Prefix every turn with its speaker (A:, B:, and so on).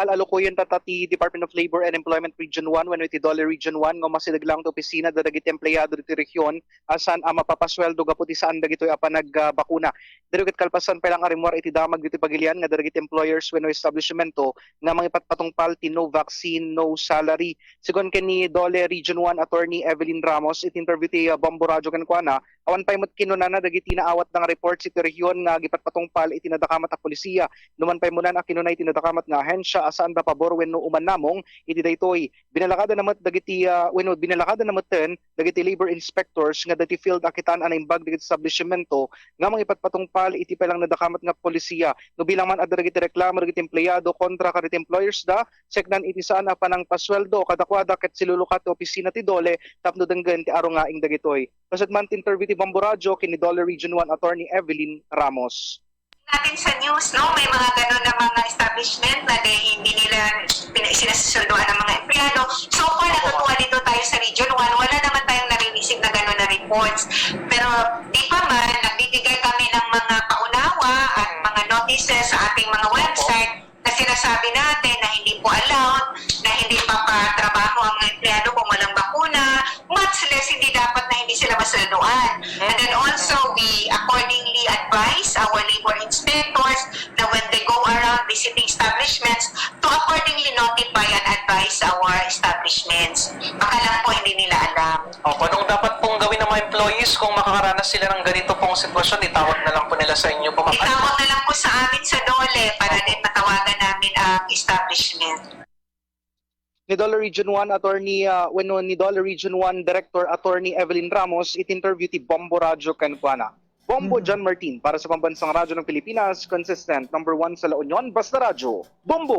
A: pal alukuyan tatati Department of Labor and Employment Region 1 wenno iti DOLE Region 1 nga masidaglang to opisina dagiti empleyado diti region asan mapapasweldo gaputi saan dagitoy nagabakuna. Diri ket kalpasan pelang arimwar iti damag diti pagilian nga dagiti employers wenno establishmento nga mangipatpatungpal ti no vaccine no salary. Sigon ken ni DOLE Region 1 Attorney Evelyn Ramos iti interview ti Bombo John kuana awan pay met kinunana dagiti naawat nga reports iti region nga gipatpatungpal iti nadakamat a polisiya. Numan pay munan a kinunay iti nadakamat nga ahensya asaan da pabor wenno uman namong iti daytoy binalakada namet dagiti wenno binalakada nametten dagiti labor inspectors nga dagiti field akitan anaimbag dagiti establishmento nga mangipatpatungpal iti pelang nadakamat nga polisiya no bilang man adda dagiti reklamo dagiti empleyado kontra kadagiti employers da seknan iti saan a panang pasweldo kadakwada ket silulukat ti opisina ti DOLE tapno denggen ti aro nga ing dagitoy. Kasat man ti interview ti Bombo kini DOLE Region 1 Attorney Evelyn Ramos.
B: Natin sa news, no, may mga ganun na mga establishment na hindi nila sinasasulduan ng mga empleyado. So far, natutuwa dito tayo sa Region 1, wala naman tayong narinisig na ganun na reports. Pero di pa man, nagbibigay kami ng mga paunawa at mga notices sa ating mga website na sinasabi natin na hindi po allowed, na hindi papatrabaho ang empleyado kung walang bakuna, much less hindi dapat na hindi sila masalduan. And then also, we accordingly advise our labor inspectors na when they go around visiting establishments to accordingly notify and advise our establishments. Baka lang po hindi nila alam.
C: Opo, anong dapat pong gawin ng mga employees kung makakaranas sila ng ganito pong sitwasyon? Itawag na lang po nila sa inyo po.
B: Itawag na lang po sa amin sa DOLE para din matawagan namin ang establishment.
A: Ni DOLE Region 1 Attorney wenno ni DOLE Region 1 Director Attorney Evelyn Ramos it-interview ti Bombo kan kuana. Bombo John Martin para sa Pambansang Radyo ng Pilipinas, consistent number 1 sa La Union, basta radyo. Bombo!